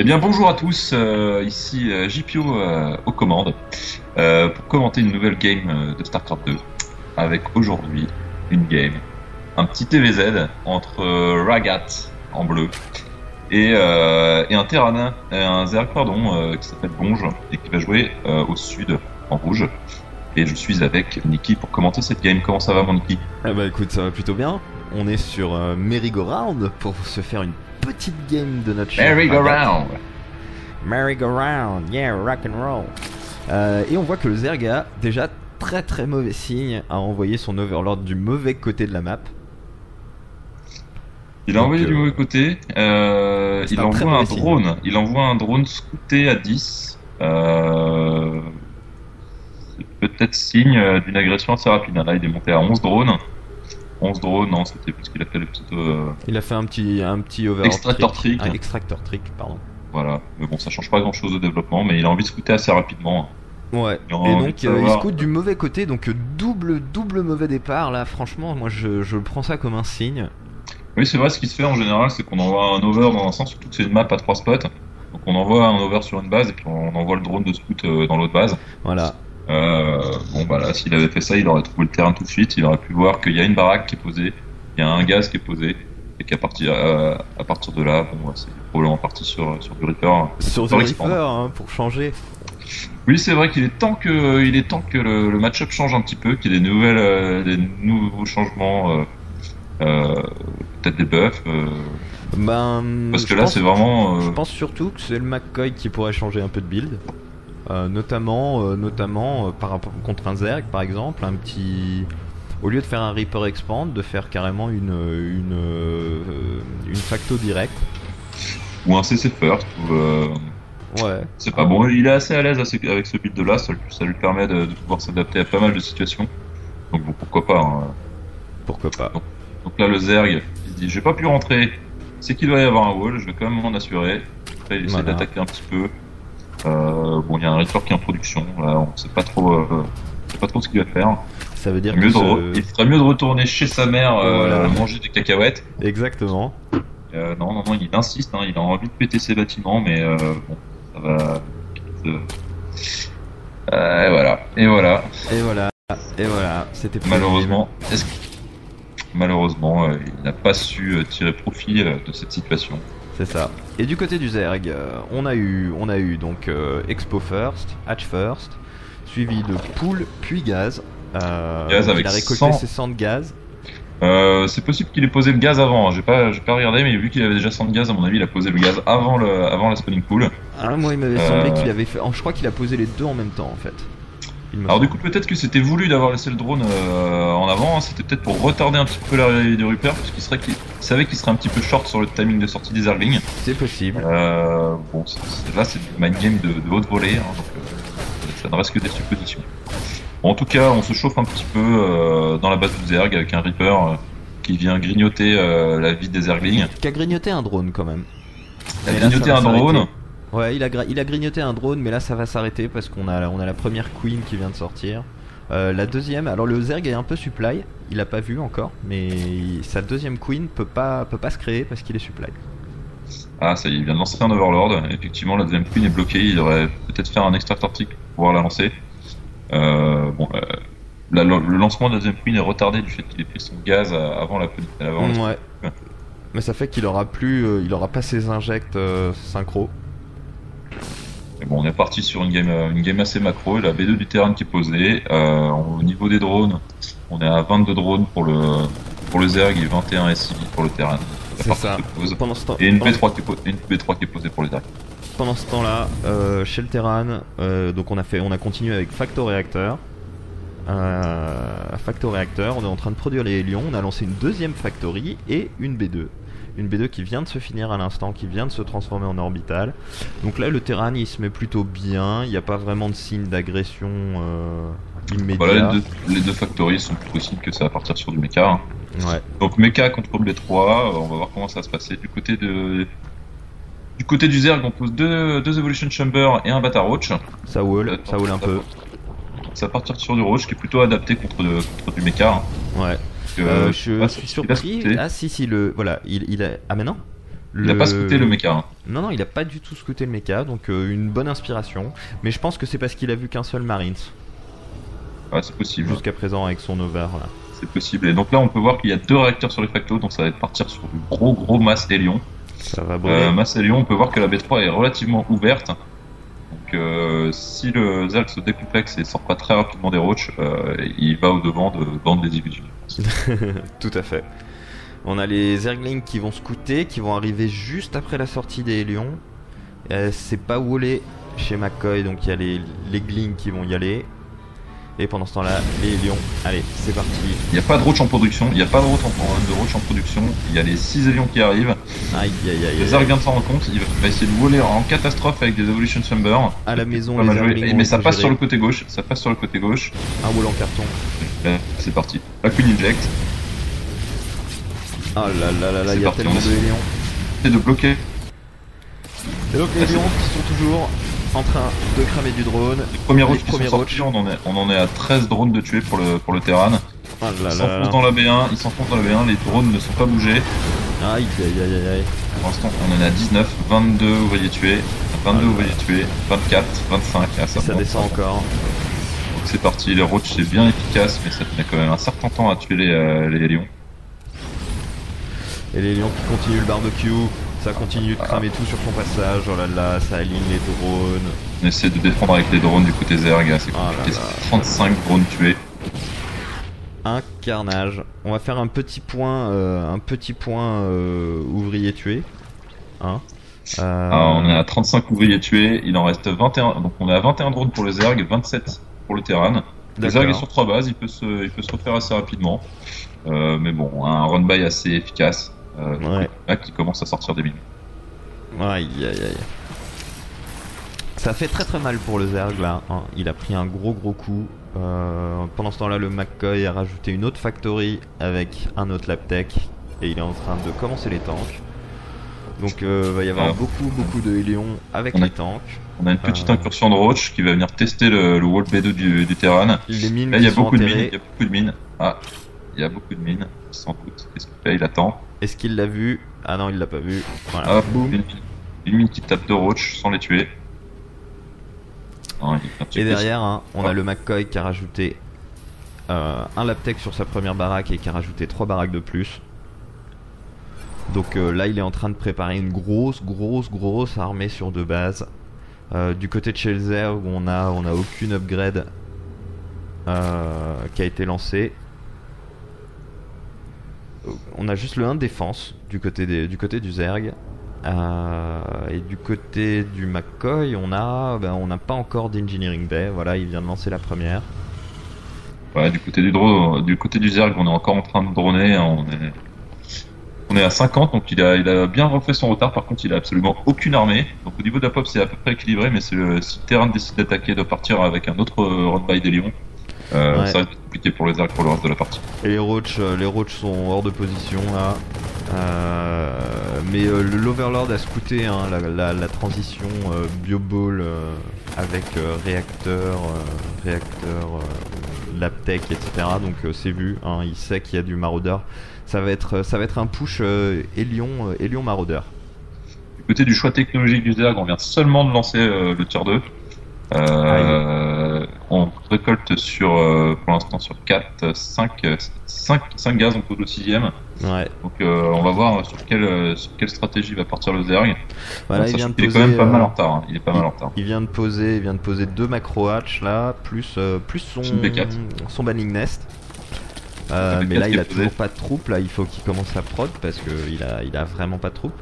Eh bien bonjour à tous, ici JPO aux commandes pour commenter une nouvelle game de StarCraft 2 avec aujourd'hui une game, un petit TVZ entre Ragat en bleu et un Terranin, un Zerg pardon, qui s'appelle Bonge et qui va jouer au sud en rouge. Et je suis avec Niki pour commenter cette game. Comment ça va mon Niki? Ah bah écoute, ça va plutôt bien. On est sur Merry-Go-Round pour se faire une petite game de notre cher Merry-Go-Round. Merry-Go-Round, yeah, rock and roll. Et on voit que le Zerg a déjà très mauvais signe à envoyer son Overlord du mauvais côté de la map. Il a envoyé du mauvais côté, il envoie un drone. Signe. Il envoie un drone scouté à 10. C'est peut-être signe d'une agression assez rapide. Là, il est monté à 11 drones. 11 drones, non, c'était parce qu'il a fait le petit... Il a fait un petit overlord extractor trick. Un extractor trick, pardon. Voilà, mais bon, ça change pas grand chose au développement, mais il a envie de scouter assez rapidement. Ouais, et donc il scoute du mauvais côté, donc double mauvais départ. Là, franchement, moi je prends ça comme un signe. Oui, c'est vrai, ce qui se fait en général, c'est qu'on envoie un over dans un sens, surtout que c'est une map à 3 spots. Donc on envoie un over sur une base et puis on envoie le drone de scout dans l'autre base. Voilà. Bon bah là, s'il avait fait ça, il aurait trouvé le terrain tout de suite. Il aurait pu voir qu'il y a une baraque qui est posée, il y a un gaz qui est posé, et qu'à partir de là, bon, c'est probablement parti sur du Reaper. Sur du Reaper, hein, pour changer. Oui, c'est vrai qu'il est temps que le match-up change un petit peu, qu'il y ait des nouveaux changements, peut-être des buffs. Parce que là, c'est vraiment. Je pense surtout que c'est le McCoy qui pourrait changer un peu de build. Notamment par rapport contre un Zerg par exemple, au lieu de faire un Reaper Expand, de faire carrément une facto direct ou un CC First ouais, c'est pas bon, il est assez à l'aise avec ce build là, ça lui permet de pouvoir s'adapter à pas mal de situations, donc bon, pourquoi pas hein. Pourquoi pas. Donc là le Zerg il se dit j'ai pas pu rentrer, c'est qu'il doit y avoir un wall, je vais quand même m'en assurer. Après il essaie d'attaquer un petit peu. Bon, il y a un Reaper qui est en production, là, on sait pas trop ce qu'il va faire. Ça veut dire il ferait mieux de retourner chez sa mère, manger des cacahuètes. Exactement. Non, il insiste, hein, il a envie de péter ses bâtiments, mais bon, ça va. Et voilà. C'était malheureusement, il n'a pas su tirer profit de cette situation. C'est ça. Et du côté du Zerg, on a eu donc Expo First, Hatch First, suivi de Pool puis Gaz. Gaz avec il a récolté ses 100 de gaz. C'est possible qu'il ait posé le gaz avant, hein. J'ai pas regardé, mais vu qu'il avait déjà 100 de gaz, à mon avis, il a posé le gaz avant la spawning pool. Ah, moi il m'avait semblé qu'il avait fait. Je crois qu'il a posé les deux en même temps en fait. Alors du coup peut-être que c'était voulu d'avoir laissé le drone en avant, hein. C'était peut-être pour retarder un petit peu l'arrivée du Reaper, parce qu'il savait qu'il serait un petit peu short sur le timing de sortie des Zerglings. C'est possible. Bon, là c'est du mind game de haute volée, hein, donc ça ne reste que des suppositions. Bon, en tout cas, on se chauffe un petit peu dans la base du Zerg avec un Reaper qui vient grignoter la vie des Zerglings. Qui a grignoté un drone quand même. Il a grignoté un drone. Ouais, il a grignoté un drone, mais là ça va s'arrêter parce qu'on a la première Queen qui vient de sortir. La deuxième, alors le Zerg est un peu supply, il a pas vu encore, mais sa deuxième Queen peut pas se créer parce qu'il est supply. Ah, ça y est, il vient de lancer un Overlord. Effectivement, la deuxième Queen est bloquée, il devrait peut-être faire un extractor trick pour pouvoir la lancer. Le lancement de la deuxième Queen est retardé du fait qu'il ait pris son gaz avant la Queen. Ouais. Mais ça fait qu'il aura pas ses injects synchro. Et bon, on est parti sur une game assez macro, et la B2 du terrain qui est posée. Au niveau des drones, on est à 22 drones pour le Zerg et 21 SCV pour le terrain. C'est ça. Pendant ce temps, et une B3 qui est posée pour le Zerg. Pendant ce temps-là, chez le terrain, donc on a continué avec Facto Reactor. On est en train de produire les Hélions. On a lancé une deuxième factory et une B2. Une B2 qui vient de se finir à l'instant, qui vient de se transformer en orbital. Donc là, le terrain, il se met plutôt bien. Il n'y a pas vraiment de signe d'agression immédiat. Voilà, les deux factories sont plus possibles que ça va partir sur du mecha. Hein. Ouais. Donc mecha contre B3, on va voir comment ça va se passer. Du côté du Zerg, on pose deux Evolution Chamber et un Bata Roach. Ça wall un peu. Ça va partir sur du Roach qui est plutôt adapté contre du mecha. Hein. Ouais. Je suis surpris. Ah si, voilà, il a. Ah mais non. Il a pas scouté le mecha. Hein. Non, il a pas du tout scouté le mecha, donc une bonne inspiration. Mais je pense que c'est parce qu'il a vu qu'un seul Marines. Ouais, c'est possible. Jusqu'à présent avec son over. Là. C'est possible. Et donc là, on peut voir qu'il y a 2 réacteurs sur les factos, donc ça va partir sur du gros masse Hélion. Ça va brûler. Masse Hélion, on peut voir que la B3 est relativement ouverte. Donc si le Zerg se décomplexe et sort pas très rapidement des roaches, il va au devant de bande des illusions. Tout à fait. On a les Zerglings qui vont scouter, qui vont arriver juste après la sortie des Hélions. C'est pas wallé chez McCoy, donc il y a les Glings qui vont y aller. Et pendant ce temps-là, les Hélions, allez, c'est parti. Il n'y a pas de roach en production, il n'y a pas de roach en production. Il y a les 6 Hélions qui arrivent. Aïe. Le Zerg vient de s'en rendre compte, il va essayer de waller en catastrophe avec des Evolution Chamber. À la maison, les Zerglings mais ça passe sur le côté gauche, Un wall en carton. Là, c'est parti. La Queen Inject. Oh là, il y a tellement de Hélions. C'est de bloquer. Et donc les Hélions qui sont toujours en train de cramer du drone. Les premiers roaches qui sont sortis, on en est à 13 drones de tués pour le Terran. Oh ils s'enfoncent dans la B1, les drones ne sont pas bougés. Aïe. Pour l'instant, on en est à 19, 22 ouvriers tués, 24, 25. Ah, ça descend encore. Donc c'est parti, les roaches c'est bien efficace, mais ça met quand même un certain temps à tuer les Hélions. Et les lions qui continuent le barbecue, ça continue de cramer tout sur son passage, oh là, ça aligne les drones. On essaie de défendre avec les drones du côté Zerg, c'est compliqué, 35 drones tués. Un carnage. On va faire un petit point ouvriers tués. Hein on est à 35 ouvriers tués, il en reste 21, donc on est à 21 drones pour le Zerg, 27 pour le Terran. Le Zerg est sur 3 bases, il peut se refaire assez rapidement. Mais bon, un run-by assez efficace. Là qui commence à sortir des mines. Aïe. Ça fait très mal pour le Zerg là, hein. Il a pris un gros coup. Pendant ce temps là, le McCoy a rajouté une autre factory avec un autre Laptech et il est en train de commencer les tanks. Donc va y avoir beaucoup de Hélions avec les tanks. On a une petite incursion de roach qui va venir tester le wall B2 du Terran. Les mines là il y a beaucoup de mines, il y a beaucoup de mines, sans doute. Qu'est-ce qu'il fait? Il attend. Est-ce qu'il l'a vu? Ah non, il l'a pas vu. Voilà. Hop, une mine qui tape de roach sans les tuer. Non, et derrière, on a le McCoy qui a rajouté un Laptech sur sa première baraque et qui a rajouté 3 baraques de plus. Donc là, il est en train de préparer une grosse armée sur 2 bases. Du côté de chez le Zerg, où on a aucune upgrade qui a été lancée. On a juste le 1 de défense du côté du Zerg. Et du côté du McCoy, on n'a pas encore d'Engineering Bay. Voilà, il vient de lancer la première. Ouais, du côté du Zerg, on est encore en train de droner. On est à 50, donc il a bien refait son retard. Par contre, il a absolument aucune armée. Donc au niveau de la pop, c'est à peu près équilibré, mais si le Terran décide d'attaquer, de partir avec un autre run-by des Lions. Ça va être compliqué pour les Zerg pour le reste de la partie. Et les roaches sont hors de position là. Mais l'Overlord a scouté la transition BioBall avec réacteur, Laptech, etc. Donc c'est vu, il sait qu'il y a du maraudeur. Ça va être un push Hélion maraudeur. Du côté du choix technologique du Zerg, on vient seulement de lancer le tier 2. On récolte pour l'instant sur 5 gaz, on pose le 6ème. Ouais. Donc on va voir sur quelle stratégie va partir le Zerg. Voilà, il est quand même pas mal en retard. Il est pas mal en retard. Il vient de poser 2 macro hatch là, plus son banning nest. Mais là il a toujours pas de troupes, là il faut qu'il commence à prod parce qu'il a vraiment pas de troupes.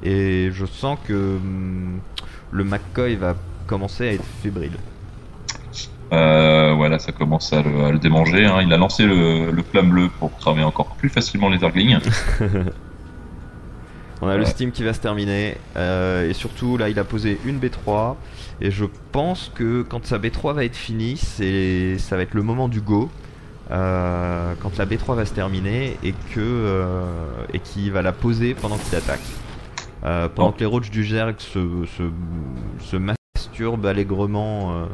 Et je sens que le McCoy va commencer à être fébrile. Voilà, ça commence à le démanger. Hein. Il a lancé le flamme bleu pour cramer encore plus facilement les Zerglings. On a le Steam qui va se terminer. Et surtout, là, il a posé une B3. Et je pense que quand sa B3 va être finie, ça va être le moment du go. Quand la B3 va se terminer et qu'il va la poser pendant qu'il attaque. Pendant que les roaches du Zerg se masturbent allègrement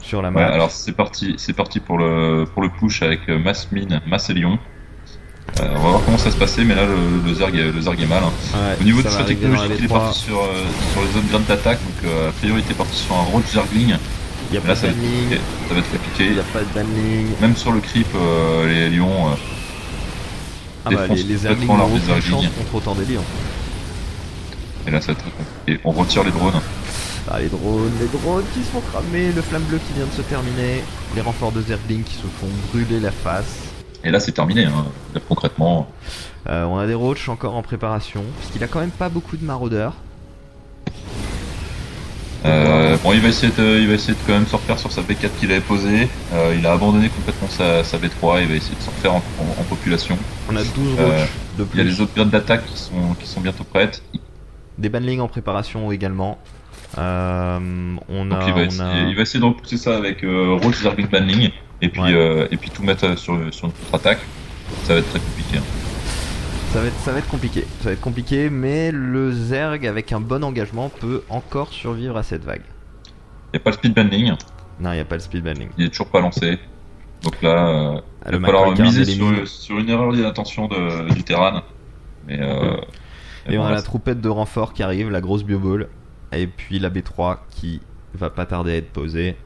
sur la map. Ouais, alors c'est parti pour le push avec masse mine, masse Hélion. On va voir comment ça se passait, mais là le Zerg est mal. Hein. Ouais, Au niveau du ça va choix arriver technologique, dans la il est V3. parti sur les zones grandes d'attaque, donc a priori il était parti sur un Roach Zergling. Il y a Mais pas là de ça va être banning, compliqué. Ça va être compliqué. il y a pas de banning. Même sur le creep, les lions. Ah bah défoncent les Zerglings complètement n'ont leur aucune Zergling. chance contre autant des lions. Et là ça va être très compliqué. On retire les drones. Ah les drones qui se font cramer, le flamme bleue qui vient de se terminer, les renforts de Zerglings qui se font brûler la face. Et là c'est terminé, hein. Là, concrètement. On a des roaches encore en préparation, parce qu'il a quand même pas beaucoup de maraudeurs. Bon, il va essayer de quand même se refaire sur sa B4 qu'il avait posée. Il a abandonné complètement sa B3. Il va essayer de se refaire en population. On a 12 roaches de Il y a plus. les autres grades d'attaque qui sont bientôt prêtes. Des banlings en préparation également. Donc il va essayer de repousser ça avec Roach Zergling Banling et puis tout mettre sur une contre-attaque. Ça va être très compliqué. Hein. Ça va être compliqué, mais le Zerg avec un bon engagement peut encore survivre à cette vague. Il n'y a pas le speed banning, Non, il n'y a pas le speed banning. il est toujours pas lancé. Donc là, il Le va falloir McCoy miser garde les mines. sur une erreur d'intention du Terran. Mais, Et on a voilà, la troupette de renfort qui arrive, la grosse bioball. Et puis la B3 qui va pas tarder à être posée.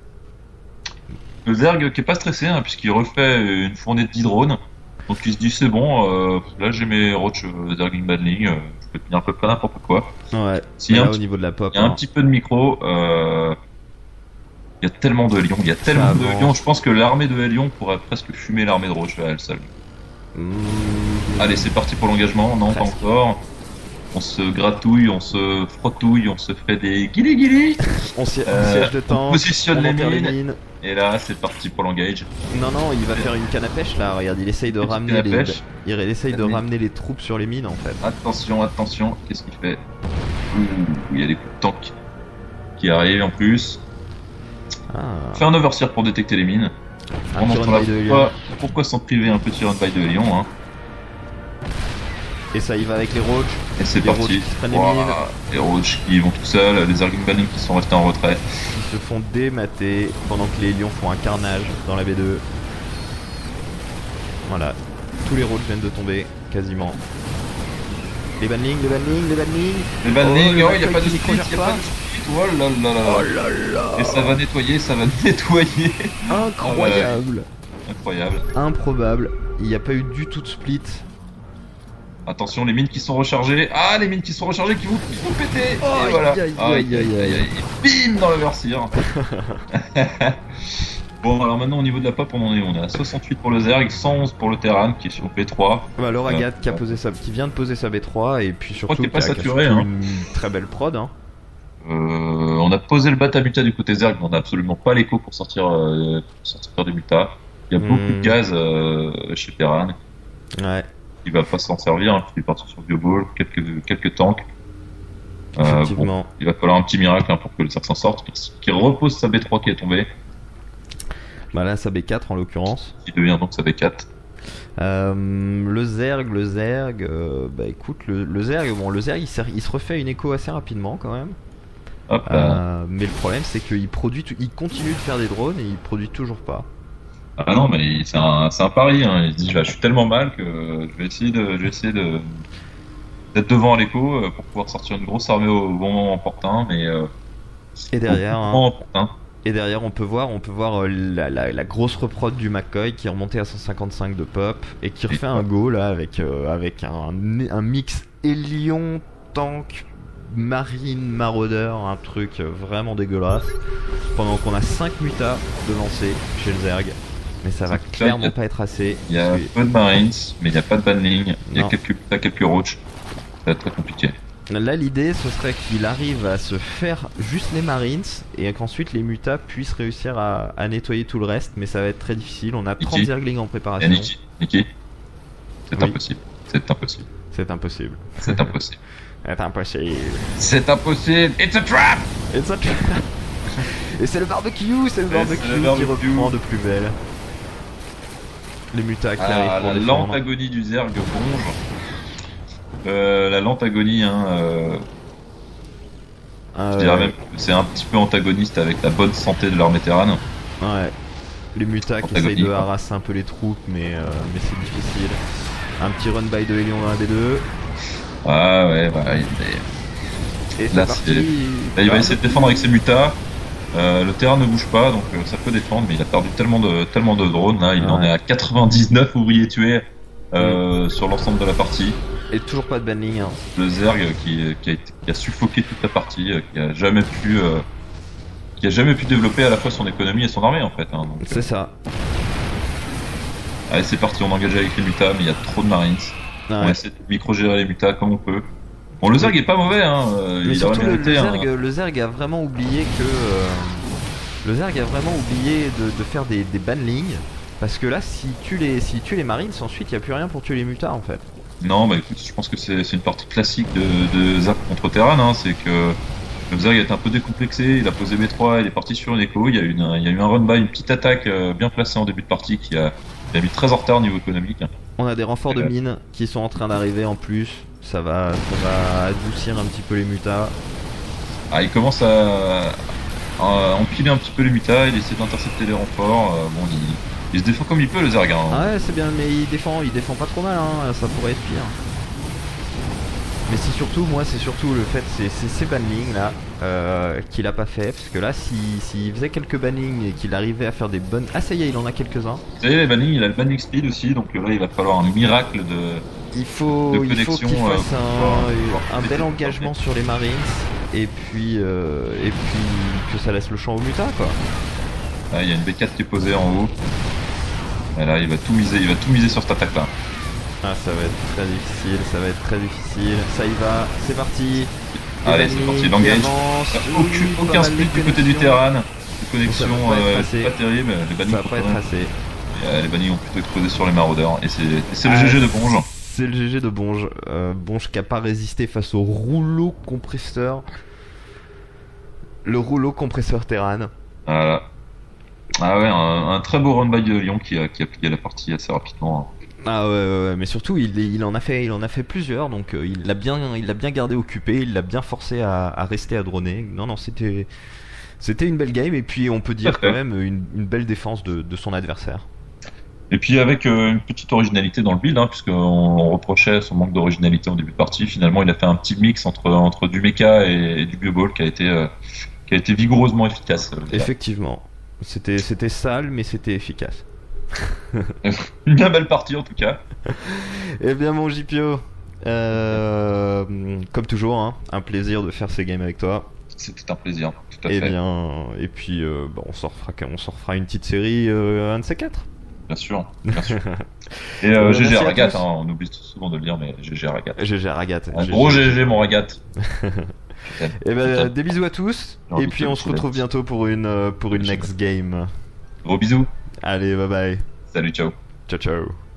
le Zerg qui est pas stressé hein, puisqu'il refait une fournée de 10 drones. Donc il se dit c'est bon, là j'ai mes Roach Zergling Banling, je peux tenir à peu près n'importe quoi. Ouais, S'il y a là, un au petit- niveau de la pop. Il y a un hein. petit peu de micro, il y a tellement de lions, avance. lions, je pense que l'armée de lions pourrait presque fumer l'armée de Roach à elle seule. Allez c'est parti pour l'engagement, non pas Presque. encore. On se gratouille, on se frottouille, on se fait des guili. On siège de temps, on positionne les enterre mines. Et là c'est parti pour l'engage. Non, il va faire une canne à pêche là. Regarde, il essaye de Petite ramener canne à pêche. il essaye de ramener les troupes sur les mines en fait. Attention, qu'est-ce qu'il fait? Ouh, il y a des coups de tank qui arrivent en plus. Ah, Fait un overseer pour détecter les mines. un On petit entend là run by de Lion. pourquoi s'en priver un petit run-by de Lyon hein. Et ça y va avec les roaches. Et c'est Les Roach parti. qui se prennent les Ouah, mines. les Roach qui vont tout seuls, les Zergling Banning qui sont restés en retrait. Qui se font démater pendant que les lions font un carnage dans la B2. Voilà, tous les roaches viennent de tomber, quasiment. Les banlings. Les Banning, le oh, il n'y a McCoy pas de qui split, décroche pas. Oh là là. Et ça va nettoyer, Incroyable. Incroyable. Improbable, il n'y a pas eu du tout de split. Attention, les mines qui sont rechargées. Ah, les mines qui sont rechargées qui vont péter. Oh, et voilà. aïe. Et bim dans l'overseer. Bon, alors maintenant au niveau de la pop, on est à 68 pour le Zerg, 111 pour le Terran qui est sur P3. Bah, Laura Gat qui vient de poser sa B3 et puis surtout qu'il est pas qui a saturé, surtout hein. une très belle prod. Hein. On a posé le Batamuta du côté Zerg, mais on n'a absolument pas l'écho pour sortir du Muta. Il y a beaucoup de gaz chez Terran. Ouais. Il va pas s'en servir, hein, il est parti sur Bioball, quelques tanks. Effectivement. Il va falloir un petit miracle hein, pour que le Zerg s'en sorte, qu'il repose sa B3 qui est tombée, Bah là, sa B4 en l'occurrence. qui devient donc sa B4. Le Zerg, bah écoute, le Zerg, il se refait une écho assez rapidement quand même. Hop, Mais le problème c'est qu'il il continue de faire des drones et il produit toujours pas. Ah non, mais c'est un pari. Hein. Il se dit, je suis tellement mal que je vais essayer d'être devant à l'écho pour pouvoir sortir une grosse armée au bon moment opportun. Mais Et derrière, au hein, bon moment opportun. et derrière, on peut voir la grosse reprod du McCoy qui est remontée à 155 de pop et qui refait un go là avec un mix Hélion, tank, marine, maraudeur, un truc vraiment dégueulasse. Pendant qu'on a 5 mutas de lancer chez le Zerg. Mais ça va clairement pas être assez. Il y a peu de Marines, mais il n'y a pas de banning. Il y a Non. quelques Roach. Ça va être très compliqué. Là, l'idée ce serait qu'il arrive à se faire juste les Marines et qu'ensuite les mutas puissent réussir à nettoyer tout le reste. Mais ça va être très difficile. On a 30 Zerglings en Et préparation. Niki, c'est Oui. impossible. C'est impossible. C'est impossible. C'est impossible. C'est impossible. C'est impossible. It's a trap. Et ça, et c'est le barbecue qui reprend de plus belle. Les mutas qui arrivent pour La défendre. lente agonie du Zerg ronge. La lente agonie, hein, je dirais même que c'est un petit peu antagoniste avec la bonne santé de l'armée Terran. Ouais. Les mutas qui Antagonie, essayent de quoi. harasser un peu les troupes, mais c'est difficile. Un petit run by de Hélion dans la B2. Ah ouais, Et là, c'est parti. là, il va essayer de défendre avec ses mutas. Le terrain ne bouge pas, donc ça peut défendre, mais il a perdu tellement de drones. Là, il en est à 99 ouvriers tués sur l'ensemble de la partie. Et toujours pas de banning. Hein. Le Zerg qui a suffoqué toute la partie, qui a jamais pu développer à la fois son économie et son armée en fait. Hein, C'est ça. Allez, c'est parti, on engage avec les mutas, mais il y a trop de marines. Ah, On essaie de micro-gérer les mutas comme on peut. Bon, le Zerg est pas mauvais, hein. Mais Il surtout aurait mérité, le Zerg a vraiment oublié que le Zerg a vraiment oublié de faire des banlings, parce que là si tu les marines ensuite il y a plus rien pour tuer les mutas en fait. Non, bah écoute, je pense que c'est une partie classique de Zerg contre Terran, hein. C'est que le Zerg est un peu décomplexé, il a posé B3, il est parti sur une écho, il y a eu un run-by, une petite attaque bien placée en début de partie qui a mis très en retard au niveau économique. On a des renforts de mines qui sont en train d'arriver en plus, ça va adoucir un petit peu les mutas. Ah, il commence à empiler un petit peu les mutas, il essaie d'intercepter les renforts, bon, il se défend comme il peut le Zerg. Hein. Ouais, c'est bien, mais il défend pas trop mal, hein. Ça pourrait être pire. Mais c'est surtout le fait, c'est ces bannings là qu'il a pas fait, parce que là s'il faisait quelques bannings et qu'il arrivait à faire des bonnes... Ah ça y est, il en a quelques-uns. Vous savez, les bannings, il a le banning speed aussi, donc là il va falloir un miracle il faut qu'il fasse un bel engagement sur les marines, et puis que ça laisse le champ au muta quoi. Là, il y a une B4 qui est posée en haut. Et là il va tout miser sur cette attaque là. Ah, ça va être très difficile, ça y va, c'est parti. Allez, c'est parti, l'engage. Aucun split du côté du Terran. Les connexions pas terribles, les bannings ça va pas être assez. Les bannings ont plutôt explosé sur les maraudeurs. Et c'est le GG de Bonge. C'est le GG de Bonge. Bonge qui a pas résisté face au rouleau compresseur. Le rouleau compresseur Terran. Voilà. Ah ouais, un très beau run by de Lyon qui a plié la partie assez rapidement. Ah ouais, mais surtout il en a fait plusieurs, donc il l'a bien gardé occupé, il l'a bien forcé à rester à droner. Non, c'était une belle game, et puis on peut dire quand même une belle défense de son adversaire. Et puis avec une petite originalité dans le build, hein, puisqu'on reprochait son manque d'originalité en début de partie, finalement il a fait un petit mix entre du mecha et du bioball qui a été vigoureusement efficace. Effectivement, c'était sale mais c'était efficace. Une bien belle partie en tout cas. Eh bien mon JPO, comme toujours, hein, un plaisir de faire ces games avec toi. C'était un plaisir, tout à fait. Et puis on s'en refera une petite série, un de ces quatre. Bien sûr. Et GG à Ragat, hein, on oublie souvent de le dire, mais GG à Ragat. GG à Ragat. Un gros GG mon Ragat. Et ben des bisous à tous, et puis on se retrouve bientôt pour une next game. Gros bisous. Allez, bye bye. Salut, ciao. Ciao ciao.